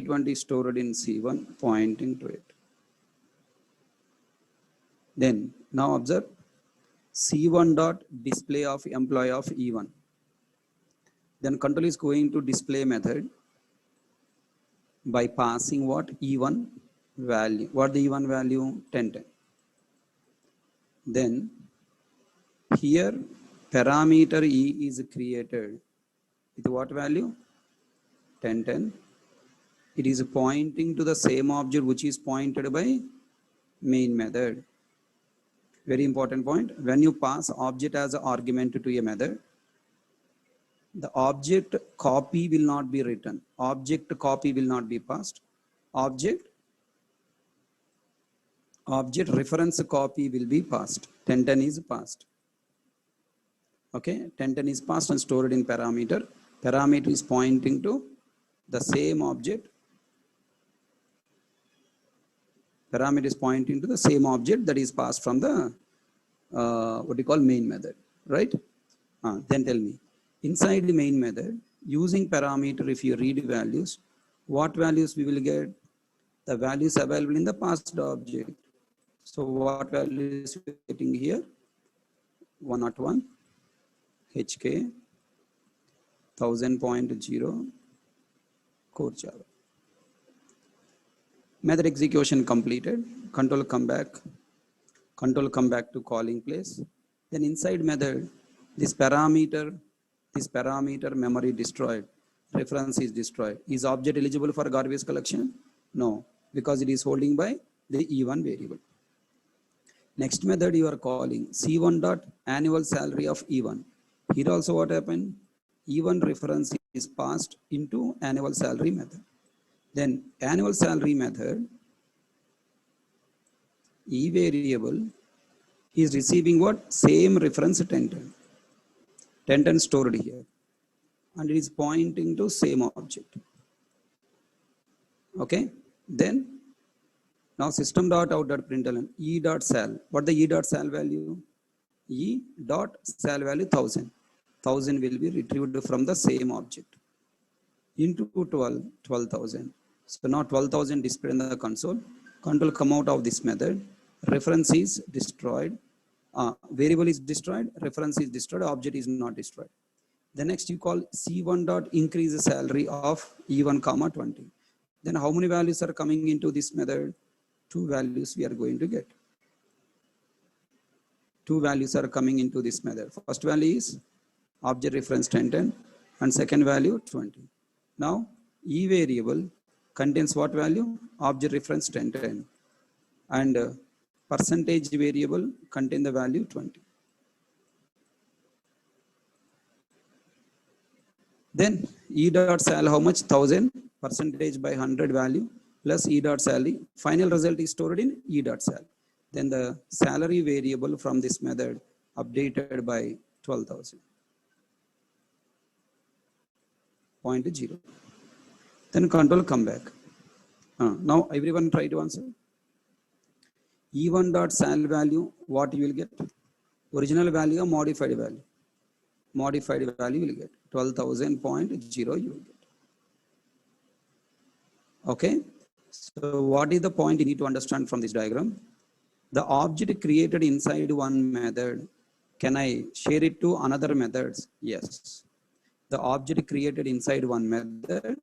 20 stored in C1 pointing to it. Then now observe C1 dot display of employee of E1. Then control is going to display method by passing what? E1 value. What the E1 value? 1010. Then here parameter E is created with what value? 1010. It is pointing to the same object which is pointed by main method. Very important point. When you pass object as an argument to a method, the object copy will not be written. Object copy will not be passed. Object reference copy will be passed. 1010 is passed. Okay, 1010 is passed and stored in parameter. Parameter is pointing to the same object. Parameter is pointing to the same object that is passed from the what you call main method, right? Then tell me, inside the main method, using parameter, if you read values, what values we will get? The values available in the passed object. So what values we are getting here? 101 HK 1000.0 core Java. Method execution completed. Control come back to calling place. Then inside method, this parameter memory destroyed, reference is destroyed. Is object eligible for garbage collection? No, because it is holding by the E1 variable. Next method you are calling C1 dot annual salary of E1. Here also what happened? E1 reference is passed into annual salary method. Then annual salary method, E variable is receiving what? Same reference 1010. 1010 stored here. And it is pointing to same object. Okay. Then now system.out.println E dot sal. What the E dot sal value? E dot sal value 1000. 1000 will be retrieved from the same object. Into 12,000. So now 12,000 displayed in the console. Control come out of this method. Reference is destroyed. Variable is destroyed. Reference is destroyed. Object is not destroyed. The next you call C1 dot increase the salary of E1 comma 20. Then how many values are coming into this method? 2 values we are going to get. 2 values are coming into this method. First value is object reference 1010 and second value 20. Now E variable contains what value? Object reference 1010 and percentage variable contain the value 20. Then E dot sal how much? 1000 percentage by 100 value plus E dot salary. Final result is stored in E dot sal. Then the salary variable from this method updated by 12,000. 0.0. Then control come back. Now everyone try to answer. E1 dot sal value, what you will get? Original value or modified value? Modified value will get 12,000.0 you will get. Okay. So what is the point you need to understand from this diagram? The object created inside one method, can I share it to another methods? Yes. The object created inside one method,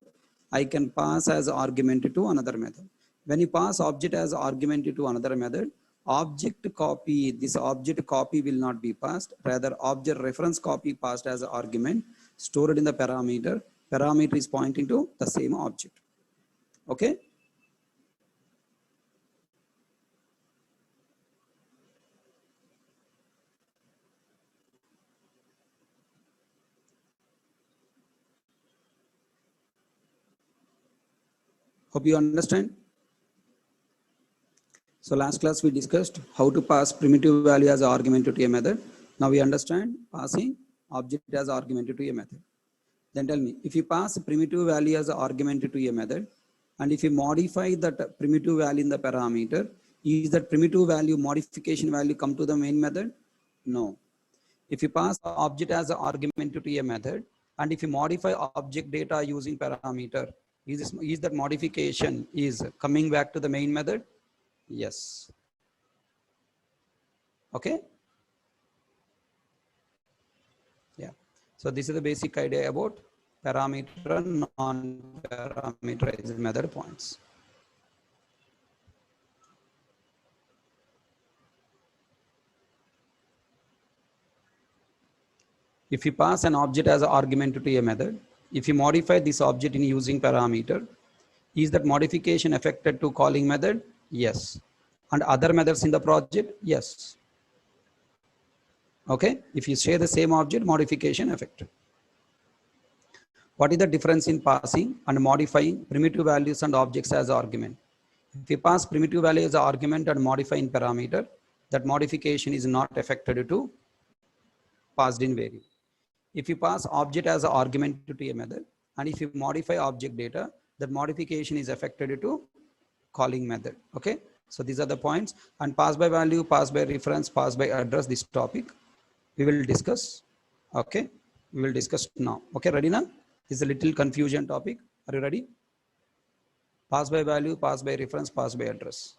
I can pass as argument to another method. When you pass object as argument to another method, object copy, this object copy will not be passed. Rather, object reference copy passed as argument, stored in the parameter. Parameter is pointing to the same object. Okay. Hope you understand. So last class we discussed how to pass primitive value as argument to a method. Now we understand passing object as argument to a method. Then tell me, if you pass primitive value as argument to a method, and if you modify that primitive value in the parameter, is that primitive value modification value come to the main method? No. If you pass object as an argument to a method, and if you modify object data using parameter, Is that modification is coming back to the main method? Yes. Okay. Yeah. So this is the basic idea about parameter and non-parameterized method points. If you pass an object as an argument to a method, if you modify this object in using parameter, is that modification affected to calling method? Yes. And other methods in the project? Yes. Okay. If you share the same object, modification affected. What is the difference in passing and modifying primitive values and objects as argument? If you pass primitive value as an argument and modify in parameter, that modification is not affected to passed in variable. If you pass object as an argument to a method, and if you modify object data, that modification is affected to calling method. Okay. So these are the points. And pass by value, pass by reference, pass by address, this topic we will discuss. Okay. We will discuss now. Okay. Ready now? This is a little confusion topic. Are you ready? Pass by value, pass by reference, pass by address.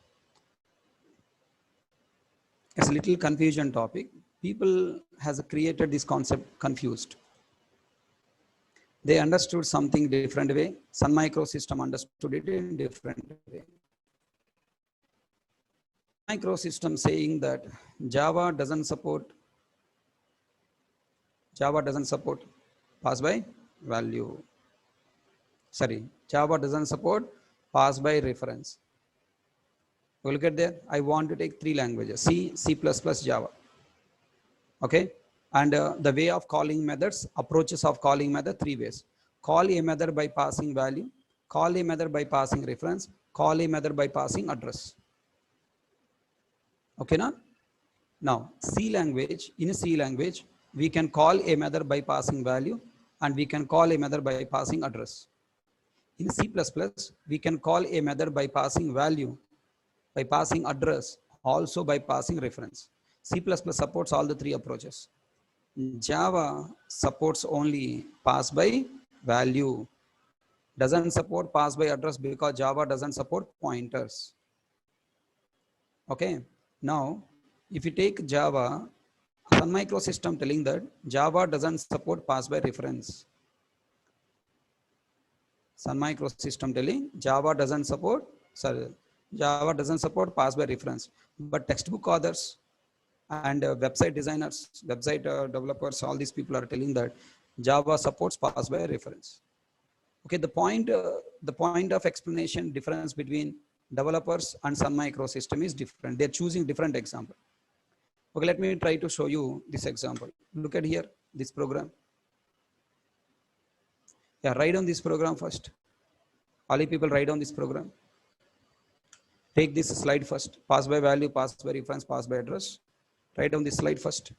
It's a little confusion topic. People has created this concept confused. They understood something different way. Sun Microsystem understood it in different way. Microsystem saying that Java doesn't support pass by value. Sorry, Java doesn't support pass by reference. Look at there. I want to take three languages: C, C++, Java. Okay. And the way of calling methods, approaches of calling method, three ways. Call a method by passing value, call a method by passing reference, call a method by passing address. Okay, now? Now, C language, in C language, we can call a method by passing value and we can call a method by passing address. In C++, we can call a method by passing value, by passing address, also by passing reference. C++ supports all the three approaches. Java supports only pass by value, doesn't support pass by address because Java doesn't support pointers. Okay. Now, if you take Java, Sun Microsystem telling that Java doesn't support pass by reference. Sun Microsystem telling Java doesn't support, Java doesn't support pass by reference. But textbook authors and website designers, website developers, all these people are telling that Java supports pass by reference. Okay, the point of explanation difference between developers and Sun Microsystem is different. They're choosing different example. Okay, let me try to show you this example. Look at here, this program. Yeah, write on this program first. All you people write on this program. Take this slide first. Pass by value, pass by reference, pass by address. Write on this slide first.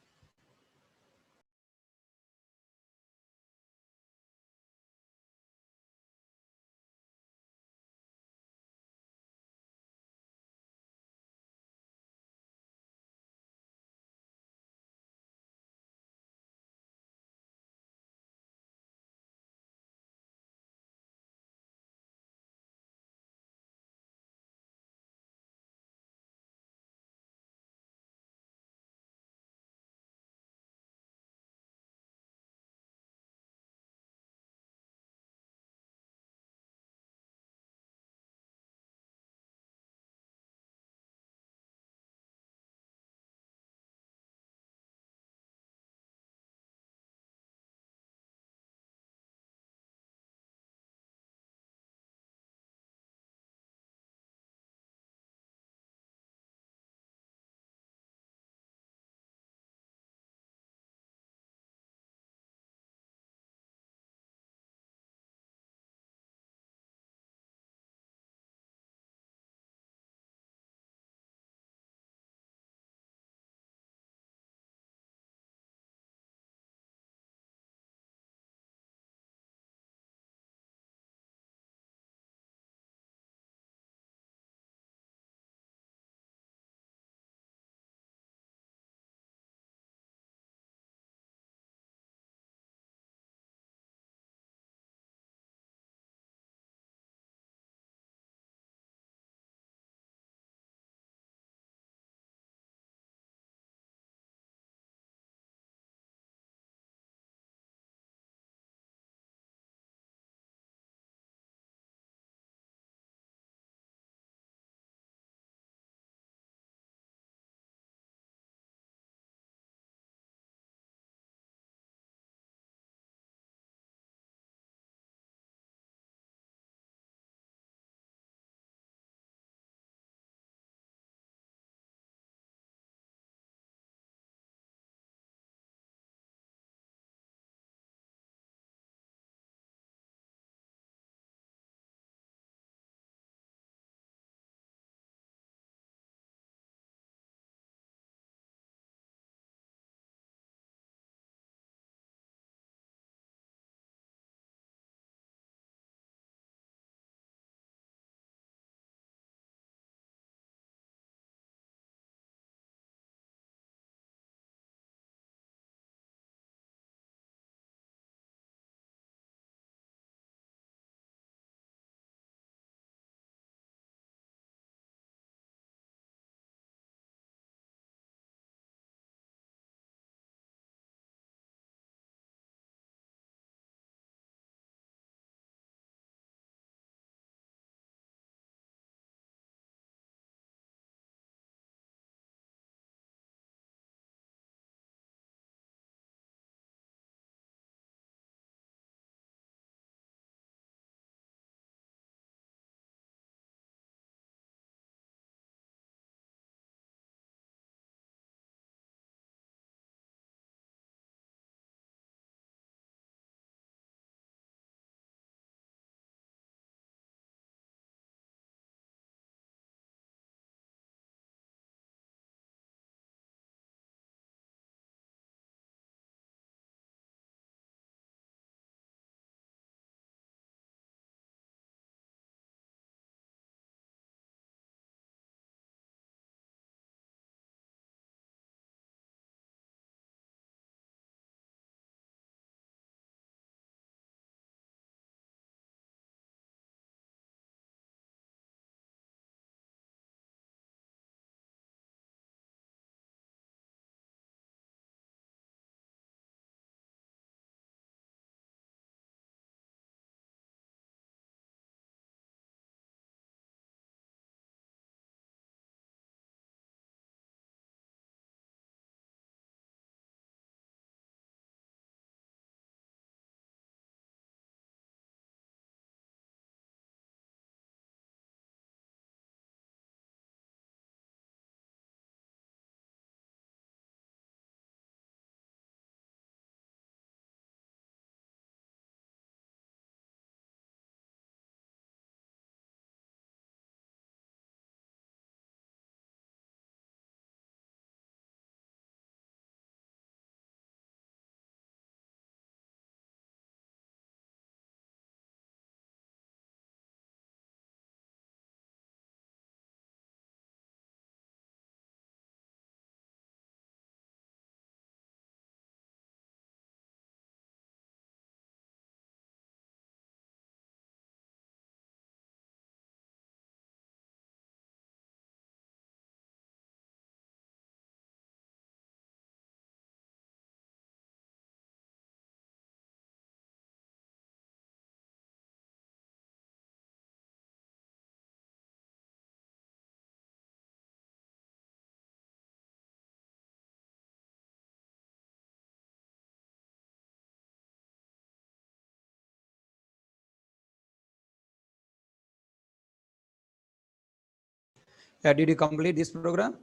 Did you complete this program?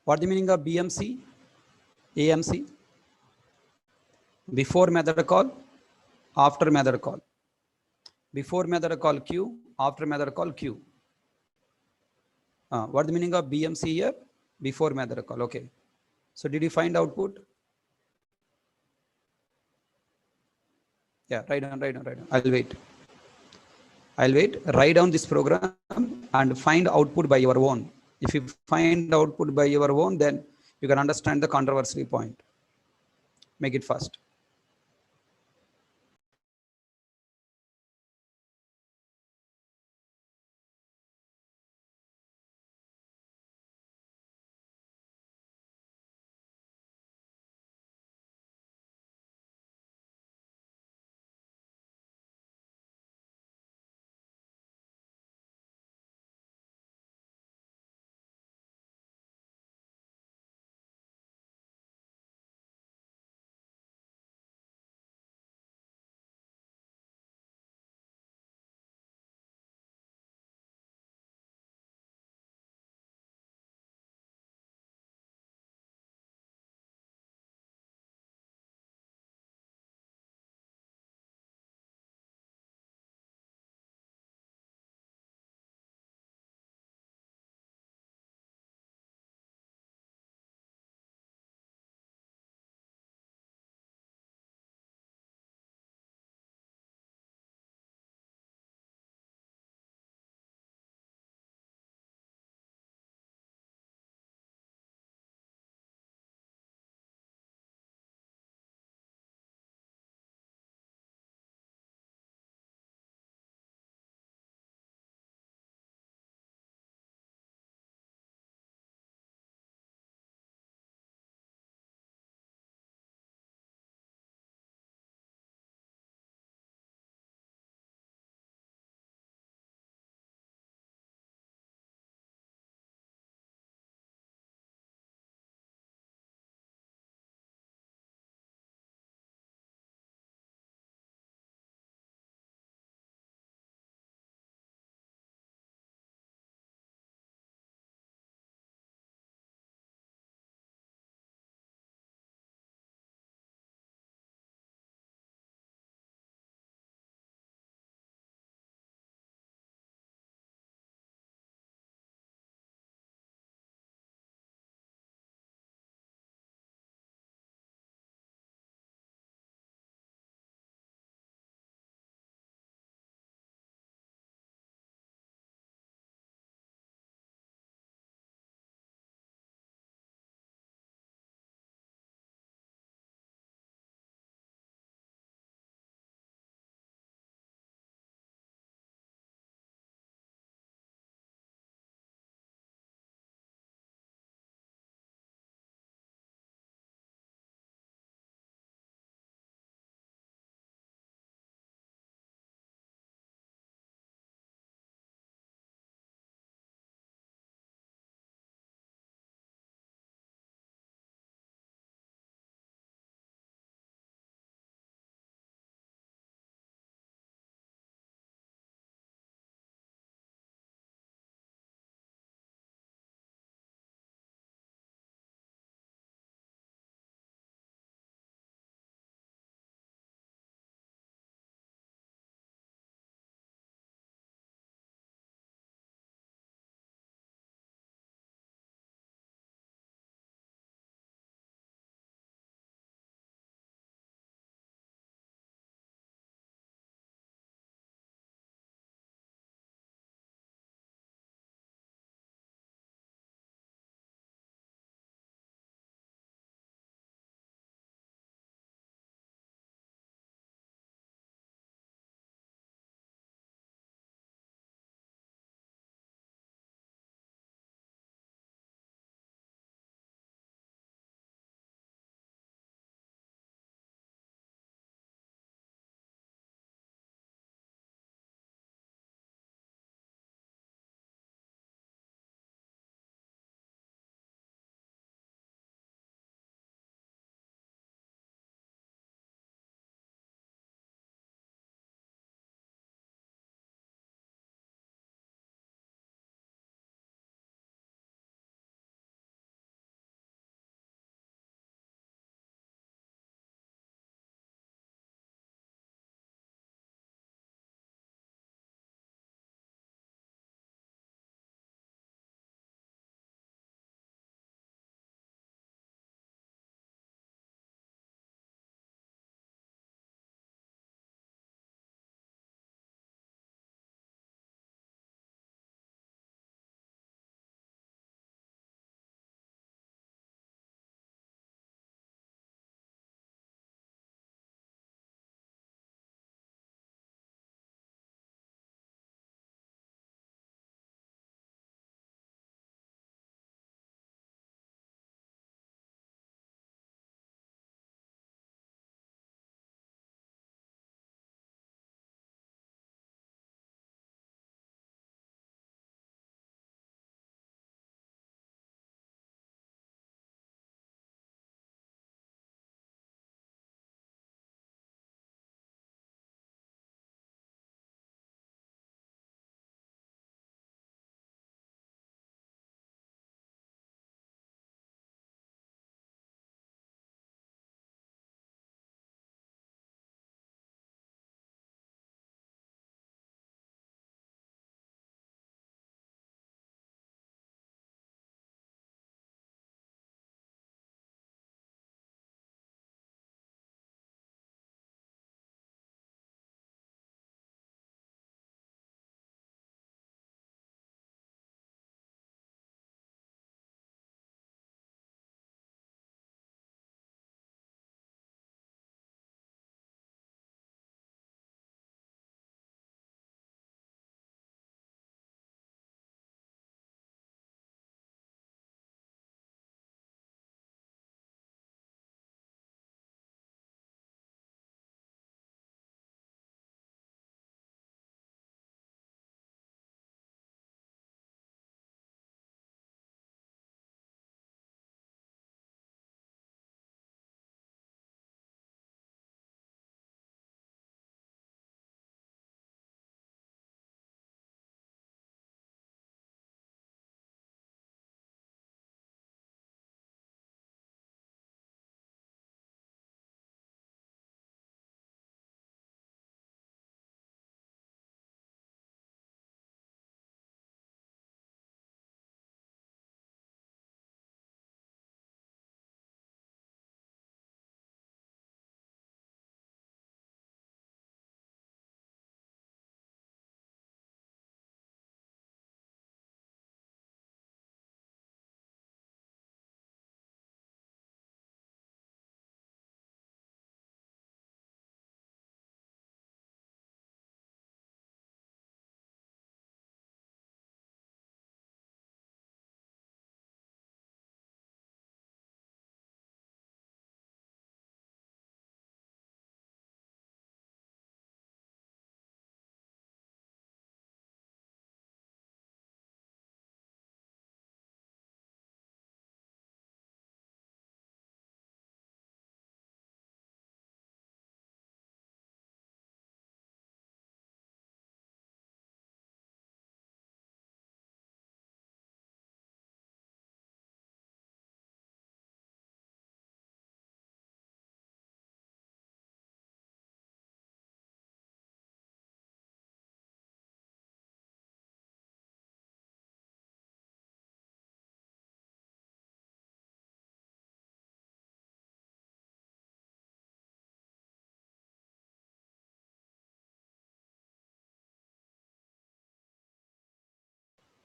What the meaning of BMC, AMC? Before method call, after method call. Before method call Q, after method call Q. What the meaning of BMC here? Before method call. Okay. So did you find output? Yeah, write down. I'll wait. Write down this program and find output by your own. If you find output by your own, then you can understand the controversy point. Make it fast.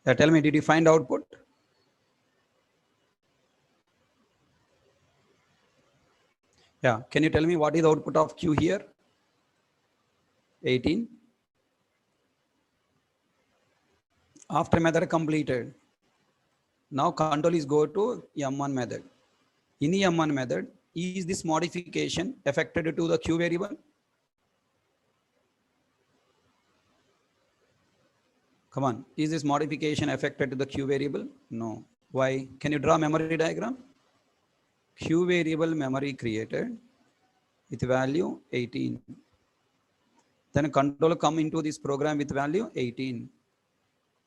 Yeah, tell me, did you find output? Yeah, can you tell me what is the output of Q here? 18. After method completed, now control is go to M1 method. In the M1 method, is this modification affected to the Q variable? Come on, is this modification affected to the Q variable? No. Why? Can you draw memory diagram? Q variable memory created with value 18. Then control come into this program with value 18.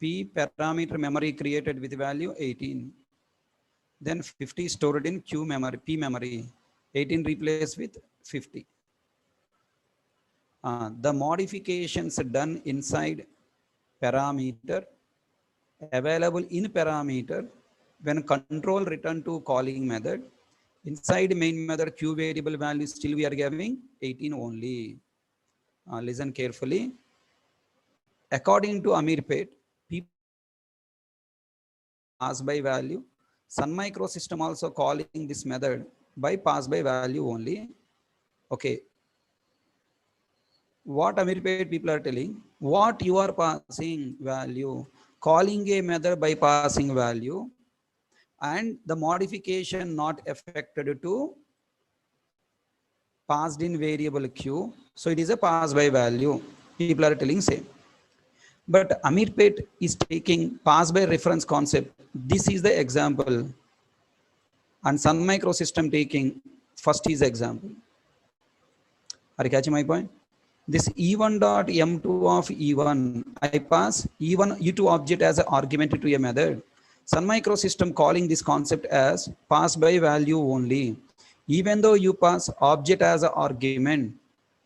P parameter memory created with value 18. Then 50 stored in Q memory, P memory. 18 replaced with 50. The modifications done inside parameter available in parameter when control return to calling method. Inside main method Q variable value still we are giving 18 only. Listen carefully. According to Amirpet, people pass by value. Sun Microsystem also calling this method by pass by value only. Okay. What Amirpet people are telling, what you are passing value, calling a method by passing value, and the modification not affected to passed in variable Q. So it is a pass by value. People are telling same. But Amirpet is taking pass by reference concept. This is the example. And Sun Microsystem taking first is example. Are you catching my point? This E1 dot M2 of E1, I pass E1 E2 object as an argument to a method. Sun Microsystem calling this concept as pass by value only. Even though you pass object as an argument,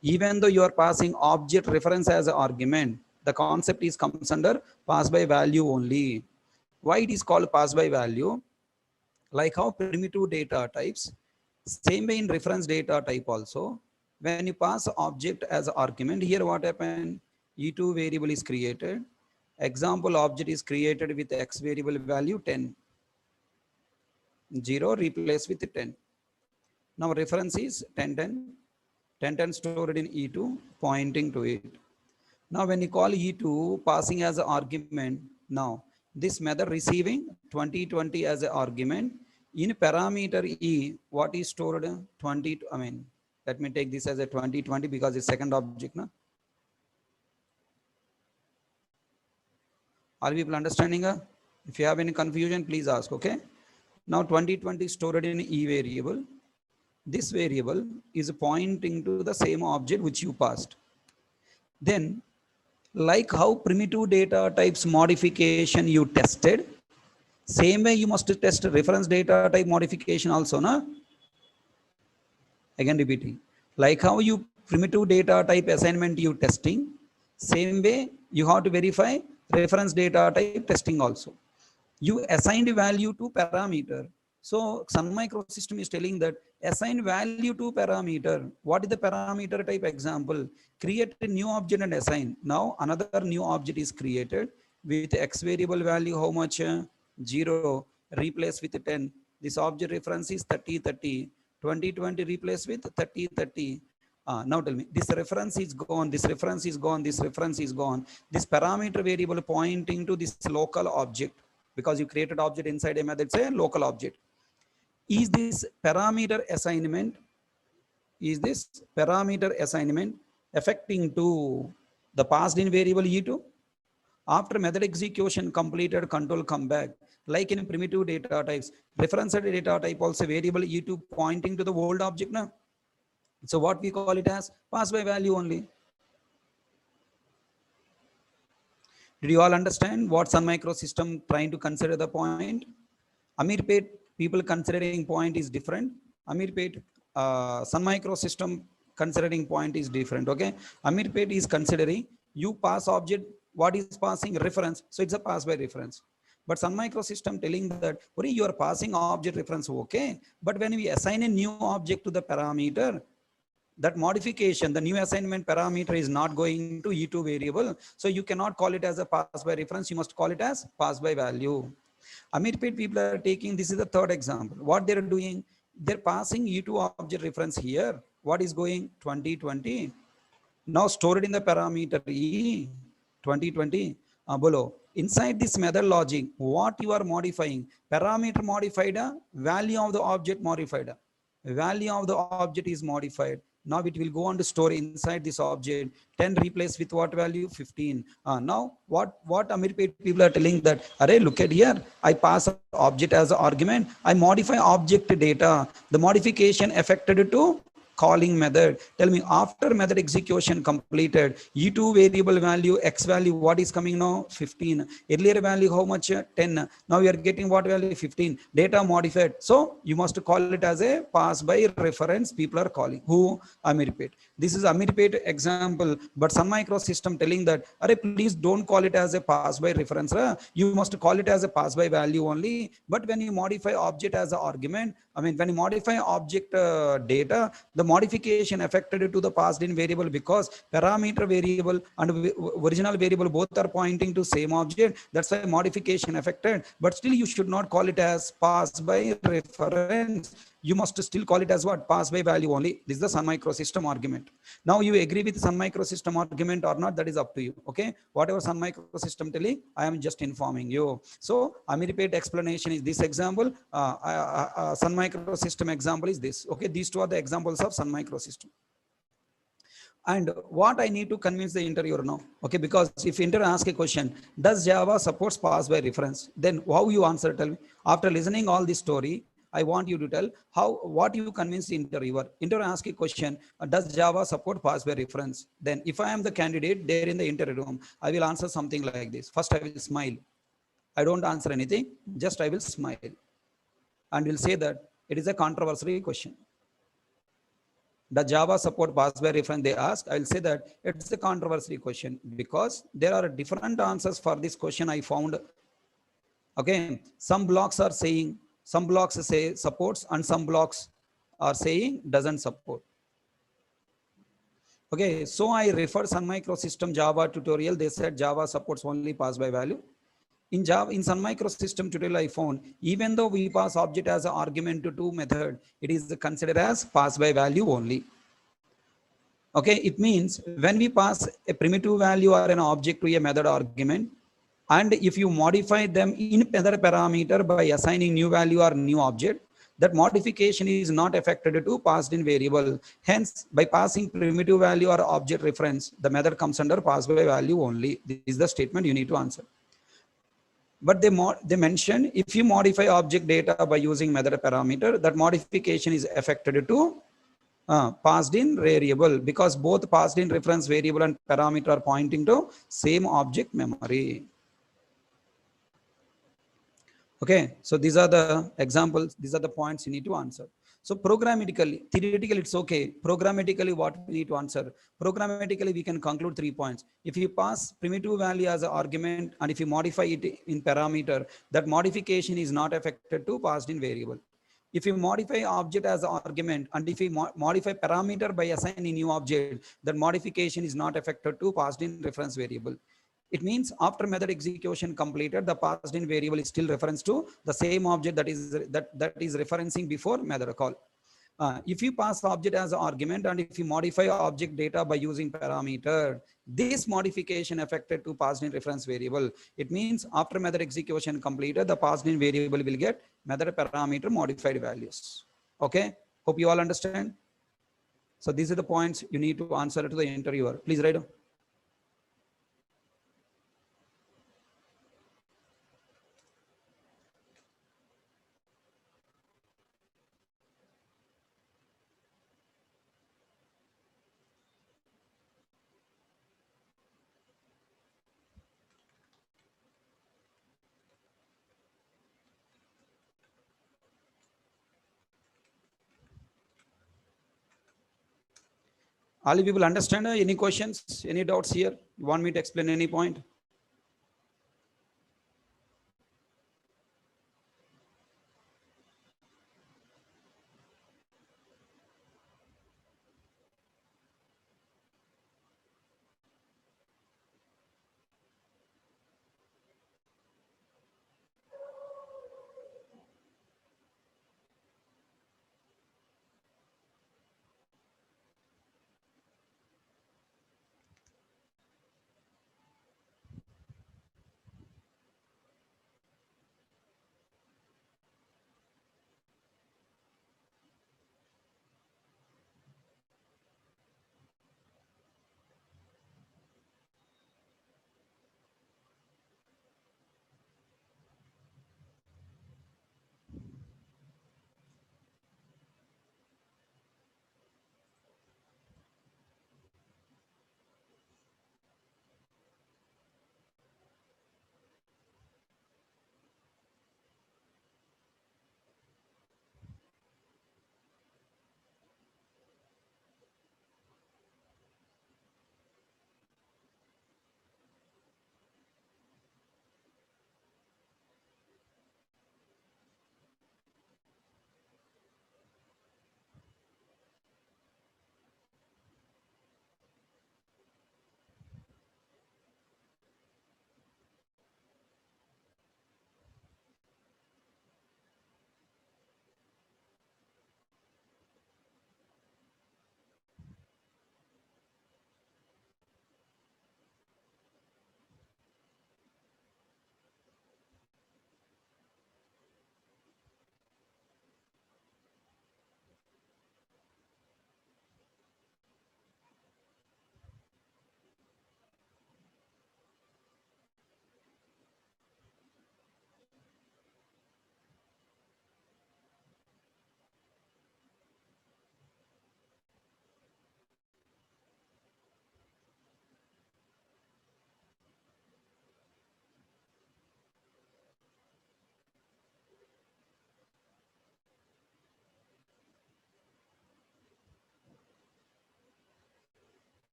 even though you are passing object reference as an argument, the concept is comes under pass by value only. Why it is called pass by value? Like how primitive data types, same way in reference data type also, when you pass object as argument, here what happened? E2 variable is created. Example object is created with X variable value 10. 0 replaced with 10. Now reference is 10, 10. 10, 10 stored in E2 pointing to it. Now when you call E2 passing as an argument, now this method receiving 2020 as an argument. In parameter E, what is stored? 20, I mean, let me take this as a 2020 because it's second object. Na? Are people understanding? If you have any confusion, please ask, okay? Now 2020 stored in E variable. This variable is pointing to the same object which you passed. Then, like how primitive data types modification you tested, same way you must test reference data type modification also, na? Again repeating. Like how you primitive data type assignment you testing, same way you have to verify reference data type testing also. You assigned value to parameter. So Sun Microsystem is telling that assign value to parameter. What is the parameter type example? Create a new object and assign. Now another new object is created with X variable value, how much? 0, replace with 10. This object reference is 30, 30. 2020 replace with 30, 30. Now tell me, this reference is gone, this reference is gone, this reference is gone. This parameter variable pointing to this local object, because you created object inside a method, say local object. Is this parameter assignment affecting to the passed in variable E2? After method execution completed, control come back. Like in primitive data types, reference data type also variable E2 pointing to the old object. Now, so what we call it as pass by value only. Did you all understand what Sun Microsystem trying to consider the point? Amirpet people considering point is different. Amirpet Sun Microsystem considering point is different. Okay, Amirpet is considering you pass object, what is passing reference, so it's a pass by reference. But Sun Microsystem telling that you are passing object reference, okay, but when we assign a new object to the parameter, that modification, the new assignment parameter is not going to E2 variable. So you cannot call it as a pass by reference. You must call it as pass by value. Amirpet people are taking, this is the third example. What they're doing, they're passing E2 object reference here. What is going 2020? Now stored in the parameter E 2020 below. Inside this method logic, what you are modifying? Parameter modified, value of the object modified. Value of the object is modified. Now it will go on to store inside this object. 10 replaced with what value? 15. Now what Amirpet people are telling that, array, look at here. I pass object as an argument. I modify object data. The modification affected to calling method. Tell me, after method execution completed, E2 variable value, X value, what is coming now? 15. Earlier value, how much? 10. Now we are getting what value? 15. Data modified. So you must call it as a pass by reference. People are calling. Who? Amirpet. This is Amirpet example, but Sun Microsystem telling that, array, please don't call it as a pass by reference. You must call it as a pass by value only. But when you modify object as an argument, when you modify object data, the modification affected to the passed in variable, because parameter variable and original variable both are pointing to same object. That's why modification affected. But still you should not call it as pass by reference. You must still call it as what? Pass by value only. This is the Sun Microsystem argument. Now you agree with Sun Microsystem argument or not, that is up to you. Okay, whatever Sun Microsystem telling, I am just informing you. So Amirpet explanation is this example. Sun Microsystem example is this. Okay, these two are the examples of Sun Microsystem. And what I need to convince the interviewer now, okay, because if interviewer asks a question, does Java supports pass by reference, then how you answer? Tell me. After listening all this story, I want you to tell what you convince the interviewer. Interviewer ask a question, does Java support pass by reference? Then if I am the candidate there in the interview room, I will answer something like this. First I will smile. I don't answer anything, just I will smile and will say that it is a controversial question. The Java support pass by reference they ask, I will say that it's a controversial question, because there are different answers for this question I found. Okay, some blocks are saying, some blocks say supports and some blocks are saying doesn't support. Okay, so I refer Sun Microsystem Java tutorial. They said Java supports only pass by value. In Java, in Sun Microsystem tutorial, I found even though we pass object as an argument to method, it is considered as pass by value only. Okay, it means when we pass a primitive value or an object to a method argument, and if you modify them in method parameter by assigning new value or new object, that modification is not affected to passed in variable. Hence, by passing primitive value or object reference, the method comes under pass by value only. This is the statement you need to answer. But they mention if you modify object data by using method parameter, that modification is affected to passed in variable, because both passed in reference variable and parameter are pointing to same object memory. Okay, so these are the examples, these are the points you need to answer. So programmatically, theoretically it's okay. Programmatically, what we need to answer? Programmatically, we can conclude 3 points. If you pass primitive value as an argument and if you modify it in parameter, that modification is not affected to passed in variable. If you modify object as an argument and if you modify parameter by assigning new object, that modification is not affected to passed in reference variable. It means after method execution completed, the passed in variable is still reference to the same object that is referencing before method call. If you pass object as an argument and if you modify object data by using parameter, this modification affected to passed in reference variable. It means after method execution completed, the passed in variable will get method parameter modified values. Okay, hope you all understand. So these are the points you need to answer to the interviewer. Please write down. All you people understand? Any questions, any doubts here? You want me to explain any point?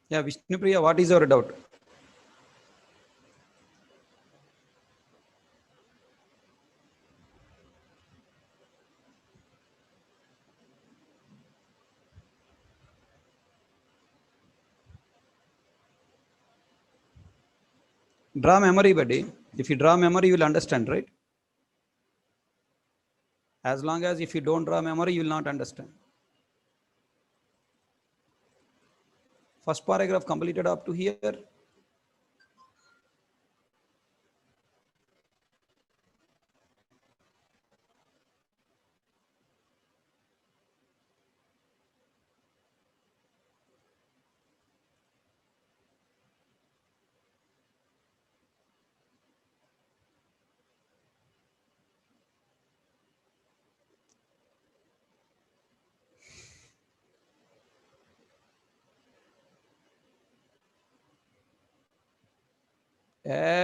Yeah, Vishnupriya, what is your doubt? Draw memory, buddy. If you draw memory, you will understand, right? As long as if you don't draw memory, you will not understand. First paragraph completed up to here.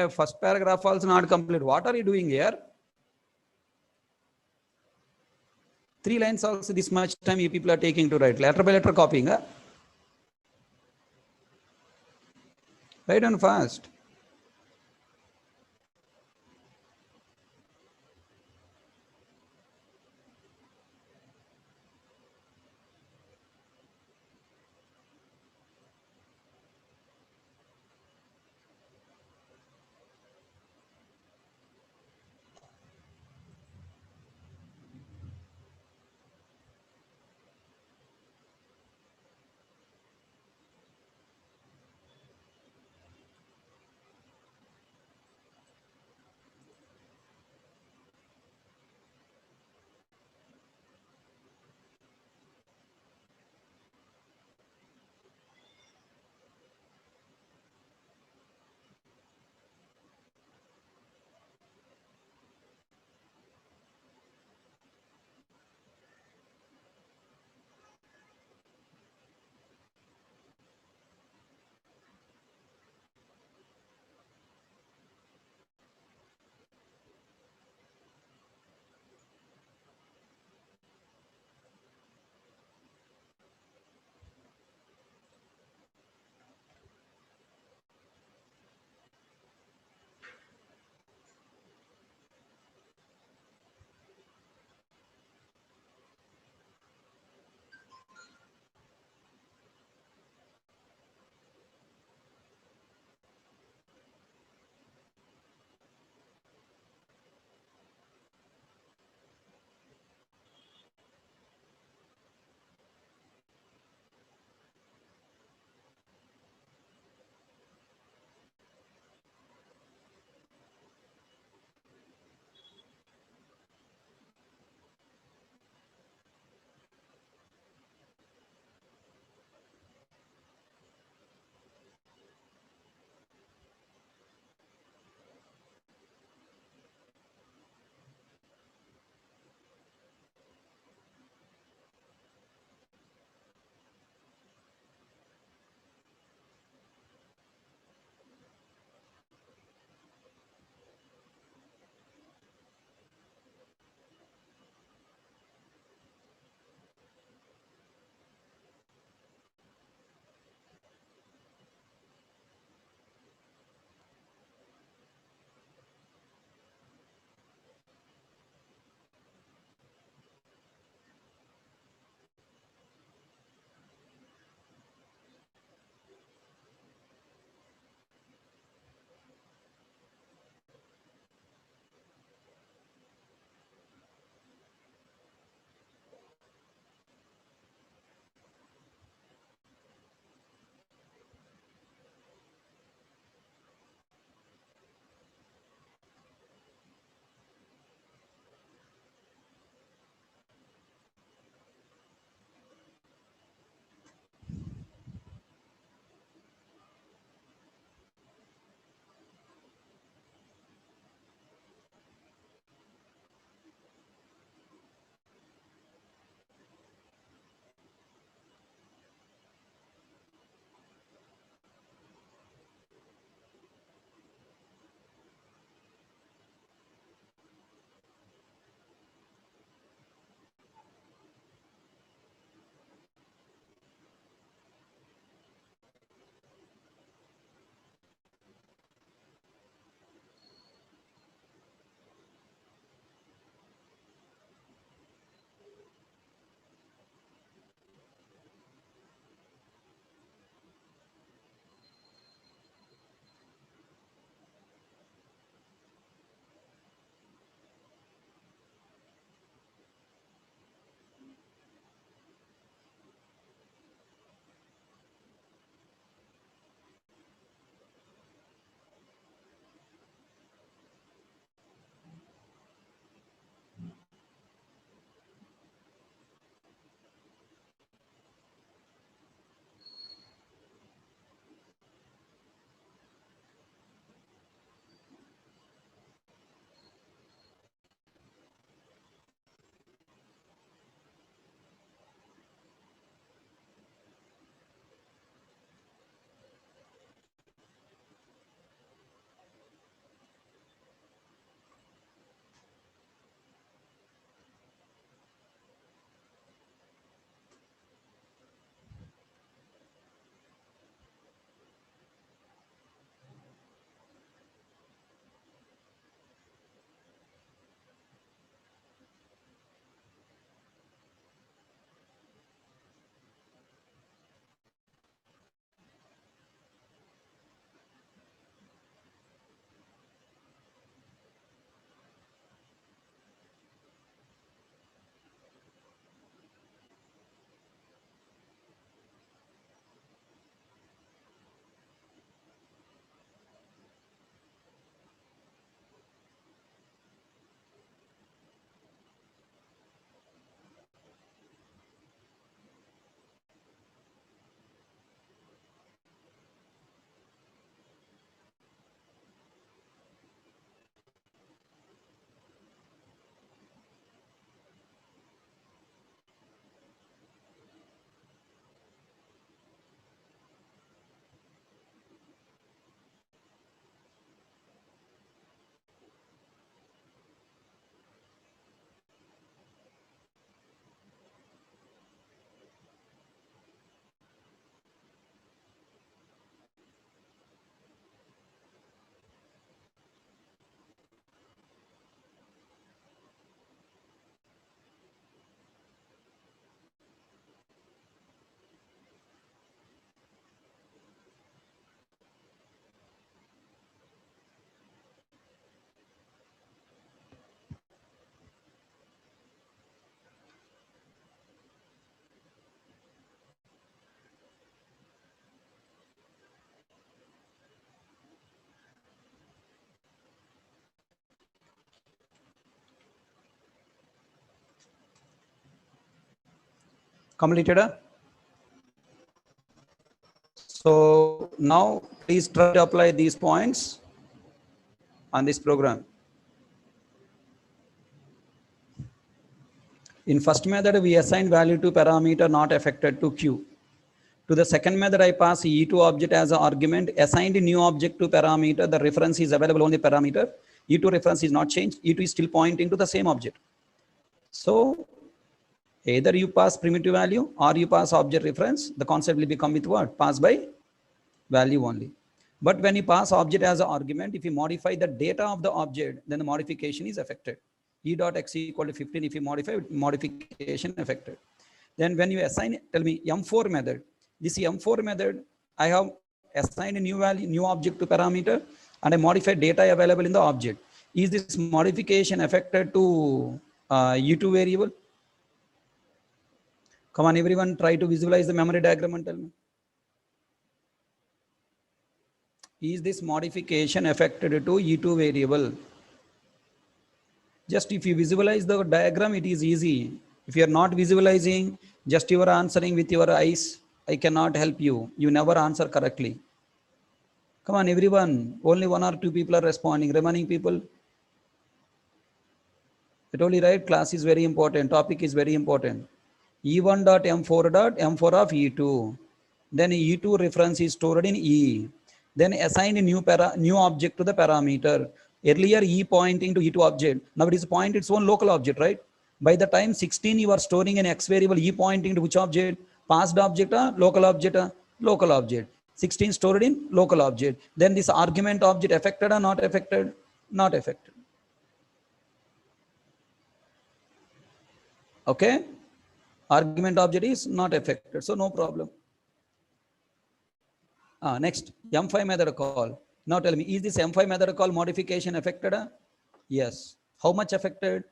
First paragraph also not complete. What are you doing here? 3 lines also this much time you people are taking to write. Letter by letter copying. Huh? Write on fast. Completed? So now please try to apply these points on this program. In first method, we assign value to parameter not affected to Q. To the second method, I pass E2 object as an argument, assigned new object to parameter. The reference is available on the parameter. E2 reference is not changed. E2 is still pointing to the same object. So either you pass primitive value or you pass object reference. The concept will become with what? Pass by value only. But when you pass object as an argument, if you modify the data of the object, then the modification is affected. E dot x equal to 15, if you modify, modification affected. Then when you assign, tell me M4 method, this M4 method, I have assigned a new value, new object to parameter, and I modify data available in the object. Is this modification affected to E2 variable? Come on, everyone, try to visualize the memory diagram and tell me. Is this modification affected to E2 variable? Just if you visualize the diagram, it is easy. If you are not visualizing, just you are answering with your eyes, I cannot help you. You never answer correctly. Come on, everyone. Only 1 or 2 people are responding. Remaining people. I told you, right? Class is very important. Topic is very important. E1 dot M4 dot M4 of E2. Then E2 reference is stored in E. Then assign a new object to the parameter. Earlier E pointing to E2 object. Now it is point its own local object, right? By the time 16 you are storing an X variable, E pointing to which object? Passed object, local object, local object. 16 stored in local object. Then this argument object affected or not affected? Not affected. Okay? Argument object is not affected, so no problem. Next, M5 method call. Now tell me, is this M5 method call modification affected? Yes. How much affected?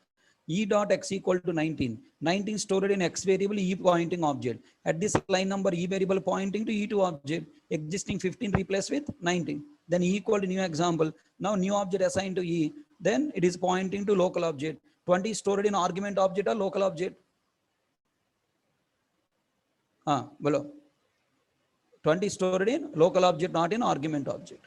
E dot x equal to 19. 19 stored in X variable E pointing object. At this line number, E variable pointing to E2 object. Existing 15 replaced with 19. Then E equal to new example. Now new object assigned to E. Then it is pointing to local object. 20 stored in argument object or local object? Below. 20 stored in local object, not in argument object.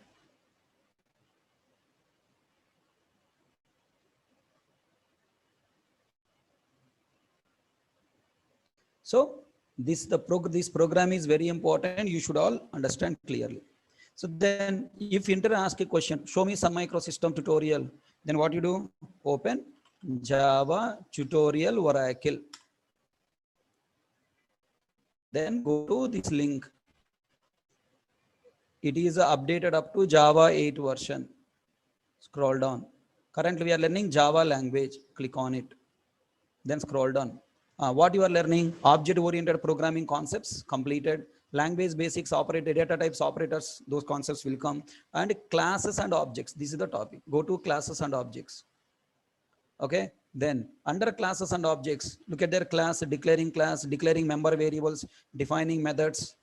So this program is very important. You should all understand clearly. So then if Inter ask a question, show me Sun Microsystem tutorial, then what you do? Open Java tutorial Oracle. Then go to this link. It is updated up to Java 8 version. Scroll down. Currently we are learning Java language. Click on it. Then scroll down. What you are learning? Object-oriented programming concepts completed. Language basics, operator, data types, operators, those concepts will come. And classes and objects. This is the topic. Go to classes and objects. Okay. Then under classes and objects, look at their class, declaring member variables, defining methods.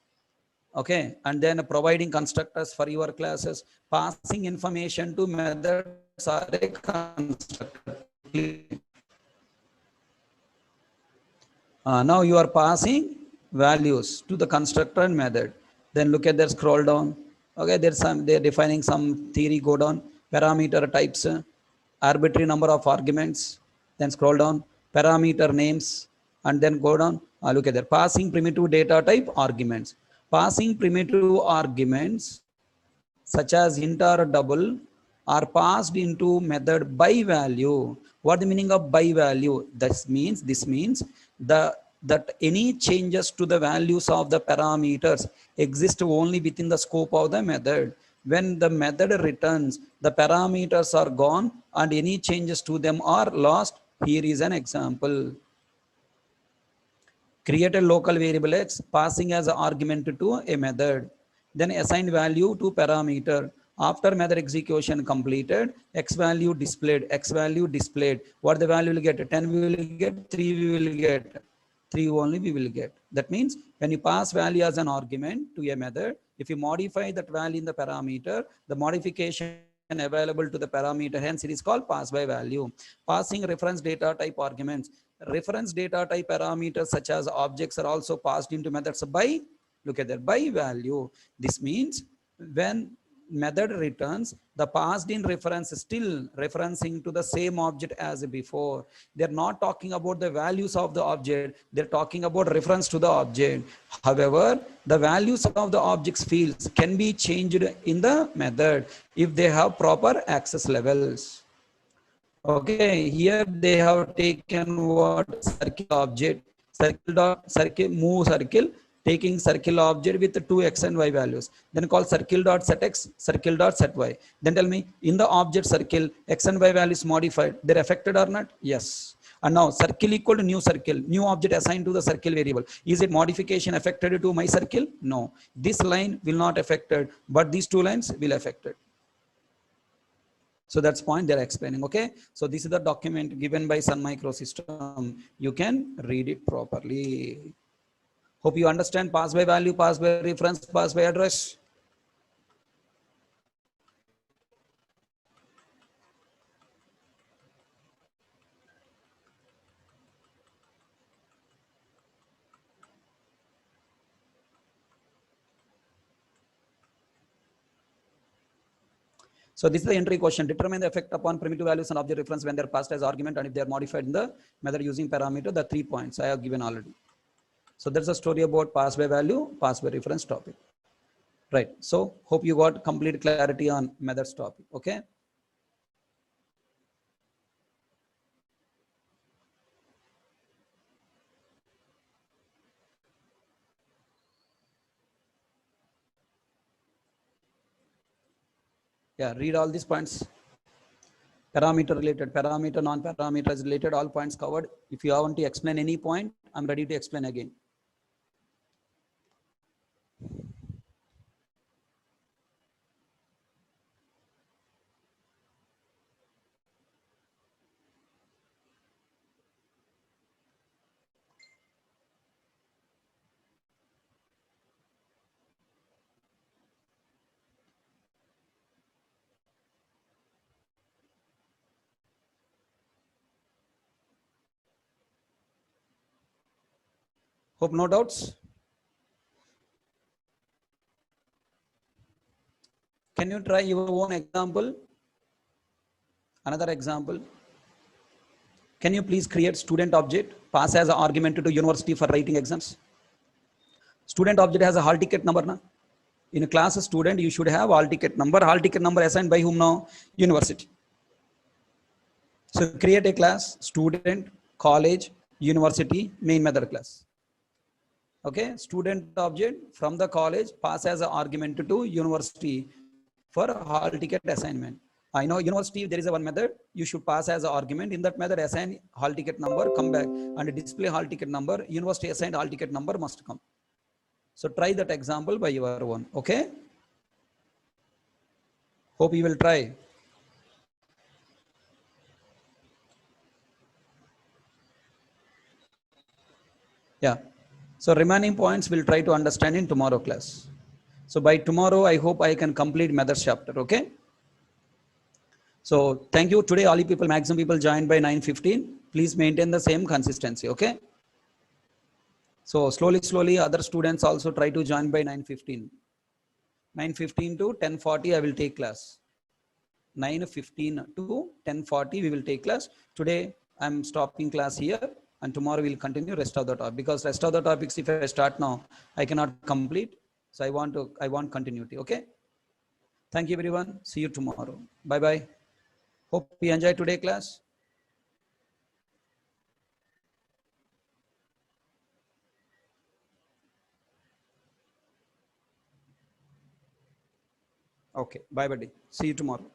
Okay. And then providing constructors for your classes, passing information to methods are a constructor. Now you are passing values to the constructor and method. Then look at their scroll down. Okay, they're defining some theory, go down. Parameter types, arbitrary number of arguments. Then scroll down, parameter names, and then go down. Look at there, passing primitive data type arguments. Passing primitive arguments such as int or double are passed into method by value. What the meaning of by value? This means that any changes to the values of the parameters exist only within the scope of the method. When the method returns, the parameters are gone and any changes to them are lost. Here is an example. Create a local variable x, passing as an argument to a method. Then assign value to parameter. After method execution completed, x value displayed. What the value will get? 10 we will get, 3 we will get. 3 only we will get. That means when you pass value as an argument to a method, if you modify that value in the parameter, the modification available to the parameter, hence it is called pass by value. Passing reference data type arguments. Reference data type parameters such as objects are also passed into methods by, look at that, by value. This means when method returns, the passed in reference is still referencing to the same object as before. They're not talking about the values of the object. They're talking about reference to the object. However, the values of the object's fields can be changed in the method if they have proper access levels. Okay, here they have taken what circle object, circle dot circle move circle, taking circle object with two x and y values. Then call circle dot set x, circle dot set y. Then tell me in the object circle x and y values modified. They're affected or not? Yes. And now circle equal to new circle, new object assigned to the circle variable. Is it modification affected to my circle? No. This line will not affected, but these two lines will affected. So that's point they're explaining. Okay. So this is the document given by Sun Microsystem. You can read it properly. Hope you understand pass by value, pass by reference, pass by address. So this is the entry question. Determine the effect upon primitive values and object reference when they're passed as argument and if they're modified in the method using parameter, the 3 points I have given already. So there's a story about pass by value, pass by reference topic. Right. So hope you got complete clarity on methods topic. Okay. Yeah, read all these points. Parameter related, parameter, non-parameters related, all points covered. If you want to explain any point, I'm ready to explain again. Hope no doubts. Can you try your own example? Another example. Can you please create student object, pass as an argument to university for writing exams? Student object has a hall ticket number. Na? In a class student, you should have hall ticket number. Hall ticket number assigned by whom now? University. So create a class, student, college, university, main method class. Okay, student object from the college pass as an argument to university for hall ticket assignment. I know university, there is a one method, you should pass as an argument. In that method, assign hall ticket number, come back and display hall ticket number. University assigned hall ticket number must come. So try that example by your own. Okay. Hope you will try. Yeah. So remaining points we'll try to understand in tomorrow class. So by tomorrow, I hope I can complete methods chapter. Okay. So thank you. Today, all you people, maximum people joined by 9:15. Please maintain the same consistency. Okay. So slowly, other students also try to join by 9:15. 9:15 to 10:40, I will take class. 9:15 to 10:40, we will take class. Today, I'm stopping class here, and tomorrow we'll continue rest of the topic, because rest of the topics, if I start now, I cannot complete. So I want continuity. Okay. Thank you, everyone. See you tomorrow. Bye bye. Hope you enjoyed today class. Okay. Bye, buddy. See you tomorrow.